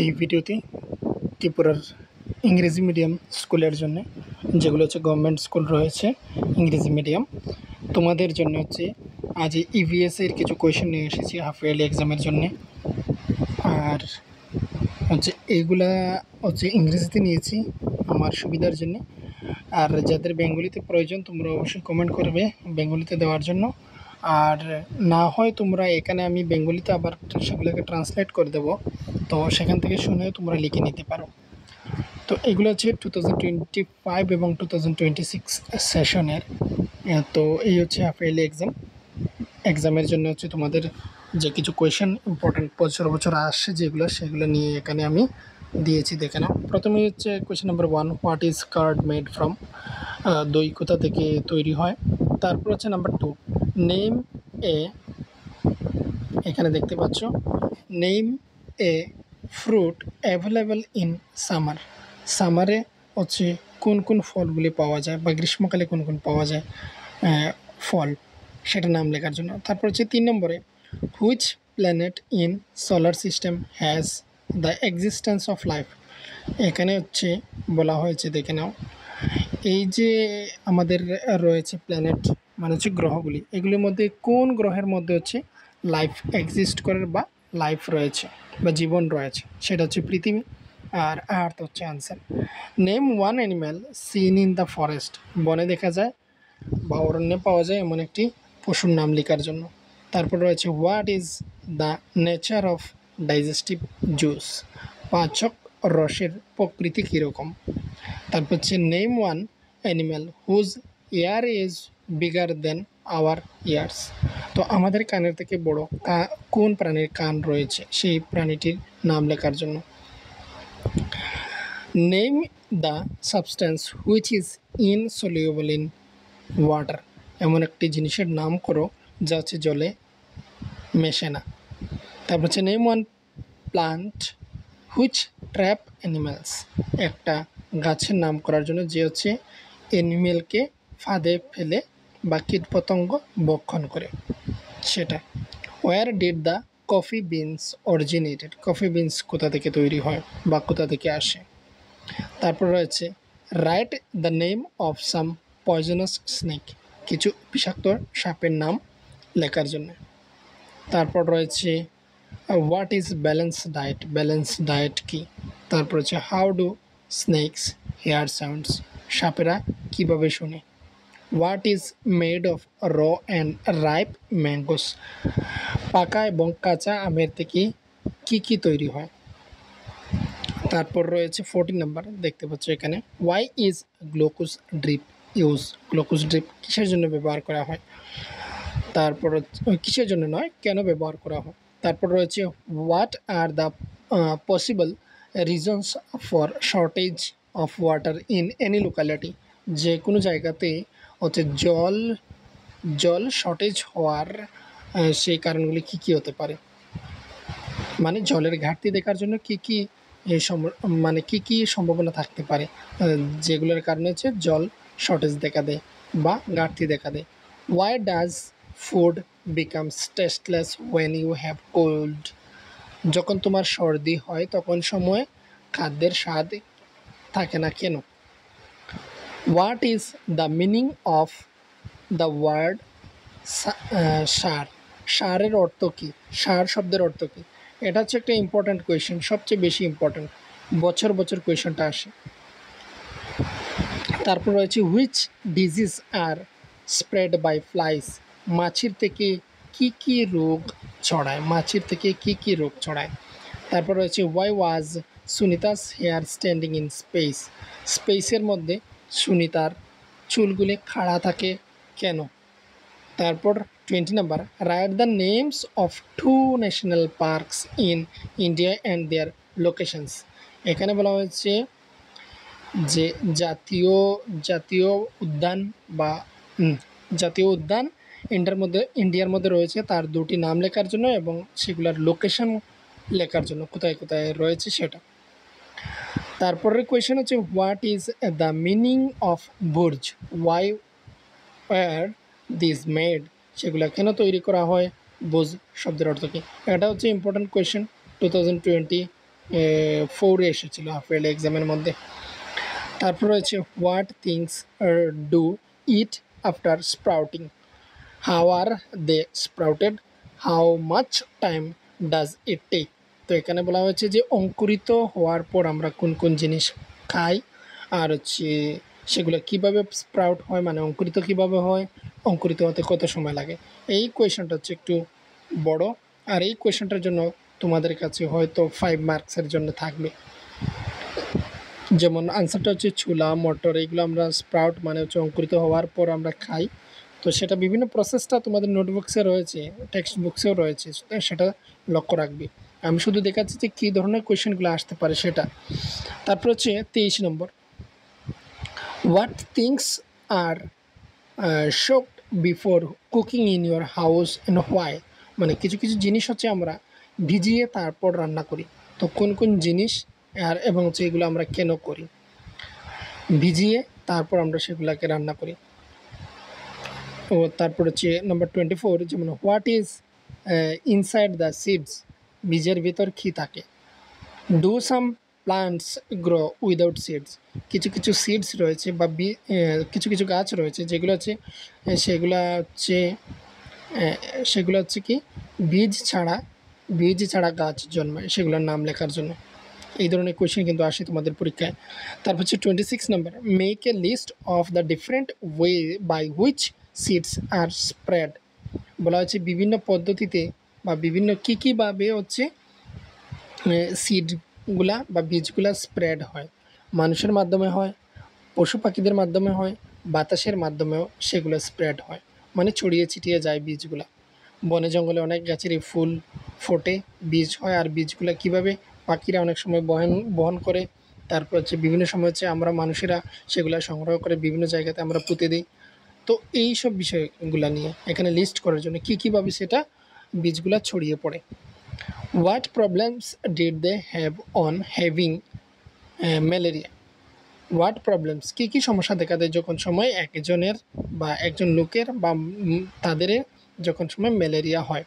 এই ভিডিওতে ত্রিপুরার ইংরেজি মিডিয়াম স্কুলের জন্য যেগুলো হচ্ছে গভর্নমেন্ট স্কুল রয়েছে ইংরেজি মিডিয়াম তোমাদের জন্য হচ্ছে আজ ইভিএস এর কিছু কোয়েশ্চেন নিয়ে এসেছি হাফ ইয়ারলি এক্সামের জন্য। আর হচ্ছে এইগুলা হচ্ছে ইংরেজিতে নিয়েছি আমার সুবিধার জন্য। আর যাদের বেঙ্গলিতে প্রয়োজন তোমরা অবশ্যই কমেন্ট করবে বেঙ্গলিতে দেওয়ার জন্য। আর না হয় তোমরা এখানে আমি বেঙ্গলিতে আবার সেগুলোকে ট্রান্সলেট করে দেবো, তো সেখান থেকে শুনে তোমরা লিখে নিতে পারো। তো এগুলো হচ্ছে 2025 এবং 2026 সেশনের। তো এই হচ্ছে হাফ ইয়ারলি এক্সামের জন্য হচ্ছে তোমাদের যে কিছু কোয়েশ্চেন ইম্পর্টেন্ট বছর আসছে যেগুলো সেগুলো নিয়ে এখানে আমি দিয়েছি, দেখে নাও। প্রথমে হচ্ছে question number 1, what is card made from, দই কোথা থেকে তৈরি হয়। তারপর হচ্ছে নাম্বার 2, নেম এ, এখানে দেখতে পাচ্ছ name a fruit available in summer, সামারে হচ্ছে কোন কোন ফলগুলি পাওয়া যায় বা গ্রীষ্মকালে কোন কোন পাওয়া যায় ফল, সেটা নাম লেখার জন্য। তারপর হচ্ছে 3 নম্বরে, which planet in solar system has the existence of life, এখানে হচ্ছে বলা হয়েছে, দেখে নাও, এই যে আমাদের রয়েছে প্ল্যানেট মানে হচ্ছে গ্রহগুলি, এগুলির মধ্যে কোন গ্রহের মধ্যে হচ্ছে লাইফ এক্সিস্ট করার বা লাইফ রয়েছে বা জীবন রয়েছে, সেটা হচ্ছে পৃথিবী। আর আর্থ হচ্ছে answer. Name one animal seen in the forest, বনে দেখা যায় বা অরণ্যে পাওয়া যায় এমন একটি পশুর নাম লেখার জন্য। তারপর রয়েছে what is the nature of digestive juice, পাচক রসের প্রকৃতি কীরকম। তারপর হচ্ছে name one animal whose ear is bigger than our ears, তো আমাদের কানের থেকে বড় কোন প্রাণীর কান রয়েছে সেই প্রাণীটির নাম লেখার জন্য। Name the substance which is insoluble in water, এমন একটি জিনিসের নাম করো যা হচ্ছে জলে মেশে না। তারপর হচ্ছে name one plant which trap animals, একটা গাছের নাম করার জন্য যে হচ্ছে অ্যানিমেলকে ফাঁদে ফেলে বা কীটপতঙ্গ ভক্ষণ করে সেটা। Where did the coffee beans originated, coffee beans কোথা থেকে তৈরি হয় বা কোথা থেকে আসে। তারপর রয়েছে write the name of some poisonous snake, কিছু বিষাক্ত সাপের নাম লেখার জন্য। তারপর রয়েছে what is balance diet, balance diet কি। তারপর হচ্ছে how do snakes hear sounds, সাপেরা কীভাবে শোনে। What is made of raw and ripe mangoes, পাকা এবং কাঁচা আমের থেকে কি কি তৈরি হয়। তারপর রয়েছে 14 নাম্বার, দেখতে পাচ্ছ এখানে, why is glucose drip use, glucose drip কিসের জন্য ব্যবহার করা হয়। তারপর কিসের জন্য নয়, কেন ব্যবহার করা হয়। তারপর রয়েছে what are the possible reasons for shortage of water in any locality, যে কোনো জায়গাতে হচ্ছে জল শর্টেজ হওয়ার সেই কারণগুলি কী কী হতে পারে, মানে জলের ঘাটতি দেখার জন্য কী কী মানে কী কী সম্ভাবনা থাকতে পারে যেগুলোর কারণে হচ্ছে জল শর্টেজ দেখা দেয় বা ঘাটতি দেখা দেয়। Why does food becomes tasteless when you have cold, যখন তোমার সর্দি হয় তখন সময় খাদ্যের স্বাদ থাকে না কেন। What is the meaning of the word sar, সারের অর্থ কী, সার শব্দের অর্থ কী। এটা হচ্ছে একটা ইম্পর্ট্যান্ট কোয়েশ্চেন, সবচেয়ে বেশি ইম্পর্ট্যান্ট, বছর কোয়েশ্চেনটা আসে। তারপর রয়েছে which disease are spread by flies, মাছির থেকে কি কি রোগ ছড়ায়, মাছির থেকে কি কি রোগ ছড়ায়। তারপর রয়েছে why was Sunita's hair standing in space, স্পেসের মধ্যে সুনিতার চুলগুলি খাড়া থাকে কেন। তারপর 20 number, write the names of 2 national parks in India and their locations, এখানে বলা হয়েছে যে জাতীয় উদ্যান বা জাতীয় উদ্যান ইন্ডিয়ার মধ্যে রয়েছে, তার দুটি নাম লেখার জন্য এবং সেগুলোর লোকেশন লেখার জন্য কোথায় কোথায় রয়েছে সেটা। তারপরের কোয়েশ্চেন হচ্ছে what is the meaning of burj, why were this made, সেগুলো কেন তৈরি করা হয়, বুর্জ শব্দের অর্থ কী। এটা হচ্ছে ইম্পর্ট্যান্ট কোয়েশ্চেন 2024 এসেছিলো হাফ ইয়ারলি এক্সামের মধ্যে। তারপর রয়েছে what things do eat after sprouting, how are they sprouted, how much time does it take. তো এখানে বলা হয়েছে যে অঙ্কুরিত হওয়ার পর আমরা কোন কোন জিনিস খাই, আর হচ্ছে সেগুলো কিভাবে স্প্রাউট হয়, মানে অঙ্কুরিত কিভাবে হয়, অঙ্কুরিত হতে কত সময় লাগে। এই কোয়েশনটা হচ্ছে একটু বড়, আর এই কোয়েশনটার জন্য তোমাদের কাছে হয়তো 5 মার্কসের জন্য থাকবে। যেমন আনসারটা হচ্ছে ছোলা, মটর, এগুলো আমরা স্প্রাউট মানে হচ্ছে অঙ্কুরিত হওয়ার পর আমরা খাই। তো সেটা বিভিন্ন প্রসেসটা তোমাদের নোটবুকসে রয়েছে, টেক্সট বুকসেও রয়েছে, সেটা লক্ষ্য রাখবে। আমি শুধু দেখাচ্ছি যে কী ধরনের কোয়েশনগুলো আসতে পারে সেটা। তারপর হচ্ছে 23 number, what things are soaked before cooking in your house and why. মানে কিছু কিছু জিনিস হচ্ছে আমরা ভিজিয়ে তারপর রান্না করি, তো কোন কোন জিনিস আর এবং হচ্ছে এগুলো আমরা কেন করি, ভিজিয়ে তারপর আমরা সেগুলোকে রান্না করি। ও তারপর হচ্ছে নাম্বার 24, যেমন what is inside the seeds, বীজের ভিতর কী থাকে। Do some plants grow without seeds, কিছু কিছু সিডস রয়েছে বা কিছু কিছু গাছ রয়েছে যেগুলো হচ্ছে সেগুলো হচ্ছে কি বীজ ছাড়া গাছ জন্মায়, সেগুলোর নাম লেখার জন্য। এই ধরনের কোয়েশ্চেন কিন্তু আসে তোমাদের পরীক্ষায়। তারপর হচ্ছে 26 number, make a list of the different way by which seeds are spread. বলা হচ্ছে বিভিন্ন পদ্ধতিতে বা বিভিন্ন কীভাবে হচ্ছে সিডগুলা বা বীজগুলা স্প্রেড হয়। মানুষের মাধ্যমে হয়, পশু পাখিদের মাধ্যমে হয়, বাতাসের মাধ্যমেও সেগুলো স্প্রেড হয়, মানে ছড়িয়ে ছিটিয়ে যায় বীজগুলা। বনে জঙ্গলে অনেক গাছেরই ফুল ফোটে, বীজ হয়, আর বীজগুলা কিভাবে পাখিরা অনেক সময় বহন করে। তারপর হচ্ছে বিভিন্ন সময় হচ্ছে আমরা মানুষেরা সেগুলো সংগ্রহ করে বিভিন্ন জায়গাতে আমরা পুঁতে দিই। তো এই সব বিষয়গুলো নিয়ে এখানে লিস্ট করার জন্য কীভাবে সেটা বীজগুলা ছড়িয়ে পড়ে। What problems did they have on having malaria. What problems, কী সমস্যা দেখা দেয় যখন সময় একজনের বা একজন লোকের বা তাদের যখন সময় ম্যালেরিয়া হয়।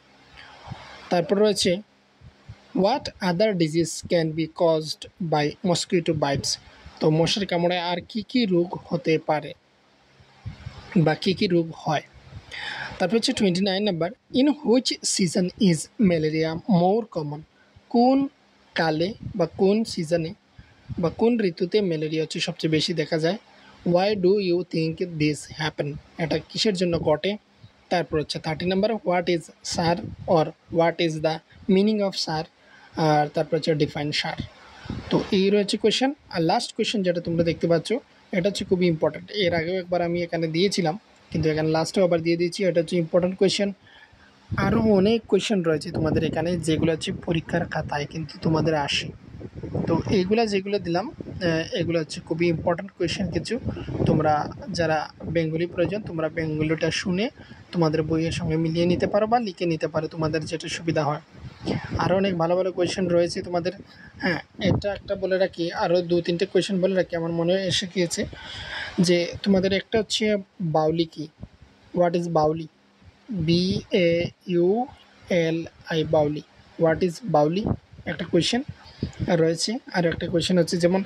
তারপর রয়েছে what other disease can be caused by mosquito bites. তো মশার কামড়ে আর কী রোগ হতে পারে বা কী রোগ হয়। তারপর হচ্ছে 29 number, in which season is malaria more common. কোন কালে বা কোন সিজনে বা কোন ঋতুতে ম্যালেরিয়া হচ্ছে সবচেয়ে বেশি দেখা যায়। Why do you think this happen, এটা কিসের জন্য ঘটে। তারপর হচ্ছে 30 number, what is sar or what is the meaning of sar, আর তারপর হচ্ছে ডিফাইন সার। তো এই রয়েছে কোয়েশ্চেন। আর লাস্ট কোয়েশ্চেন যেটা তোমরা দেখতে পাচ্ছ এটা হচ্ছে খুবই ইম্পর্ট্যান্ট। এর আগেও একবার আমি এখানে দিয়েছিলাম, কিন্তু এখানে লাস্টেও আবার দিয়ে দিয়েছি। এটা হচ্ছে ইম্পর্ট্যান্ট কোয়েশ্চেন। আরও অনেক কোয়েশ্চেন রয়েছে তোমাদের এখানে যেগুলো হচ্ছে পরীক্ষার খাতায় কিন্তু তোমাদের আসে। তো এইগুলা যেগুলো দিলাম এগুলো হচ্ছে খুবই ইম্পর্ট্যান্ট কোয়েশ্চেন কিছু। তোমরা যারা বেঙ্গলি প্রয়োজন তোমরা বেঙ্গলিটা শুনে তোমাদের বইয়ের সঙ্গে মিলিয়ে নিতে পারো বা লিখে নিতে পারো, তোমাদের যেটা সুবিধা হয়। আরও অনেক ভালো ভালো কোয়েশ্চেন রয়েছে তোমাদের। হ্যাঁ, এটা একটা বলে রাখি, আরও 2-3টে কোয়েশ্চেন বলে রাখি, আমার মনে এসে গিয়েছে যে তোমাদের একটা হচ্ছে বাউলি কি, what is baoli, BAULI baoli, what is baoli একটা কোয়েশ্চেন রয়েছে। আর একটা কোয়েশ্চেন হচ্ছে যেমন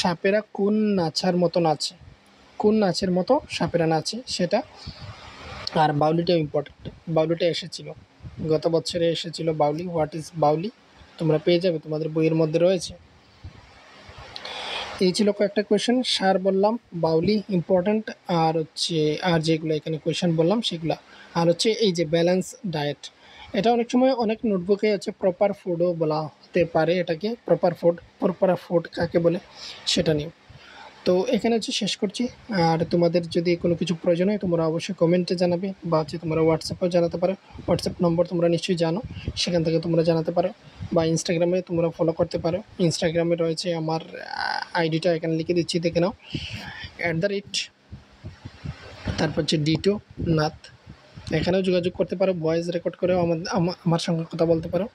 সাপেরা কোন নাচার মতো নাচে, কোন নাচের মতো সাপেরা নাচে সেটা। আর বাউলিটাও ইম্পর্টেন্ট, বাউলিটা এসেছিলো গত বছরে এসেছিলো বাউলি, হোয়াট ইজ বাউলি, তোমরা পেয়ে যাবে তোমাদের বইয়ের মধ্যে রয়েছে। এই ছিল কয়েকটা কোয়েশ্চেন, সার বললাম, বাউলি ইম্পর্ট্যান্ট, আর হচ্ছে আর যেগুলো এখানে কোয়েশ্চেন বললাম সেগুলো। আর হচ্ছে এই যে ব্যালেন্স ডায়েট, এটা অনেক সময় অনেক নোটবুকে হচ্ছে প্রপার ফুডও বলা হতে পারে এটাকে। প্রপার ফুড কাকে বলে সেটা নিয়ে। তো এখানে হচ্ছে শেষ করছি। আর তোমাদের যদি কোনো কিছু প্রয়োজন হয় তোমরা অবশ্যই কমেন্টে জানাবে, বা হচ্ছে তোমরা হোয়াটসঅ্যাপেও জানাতে পারো। হোয়াটসঅ্যাপ নম্বর তোমরা নিশ্চয়ই জানো, সেখান থেকে তোমরা জানাতে পারো, বা ইনস্টাগ্রামে তোমরা ফলো করতে পারো। ইনস্টাগ্রামে রয়েছে আমার আইডিটা এখানে লিখে দিচ্ছি, দেখে নাও, @ তারপর হচ্ছে ডিটো নাথ। এখানেও যোগাযোগ করতে পারো, ভয়েস রেকর্ড করেও আমার সঙ্গে কথা বলতে পারো।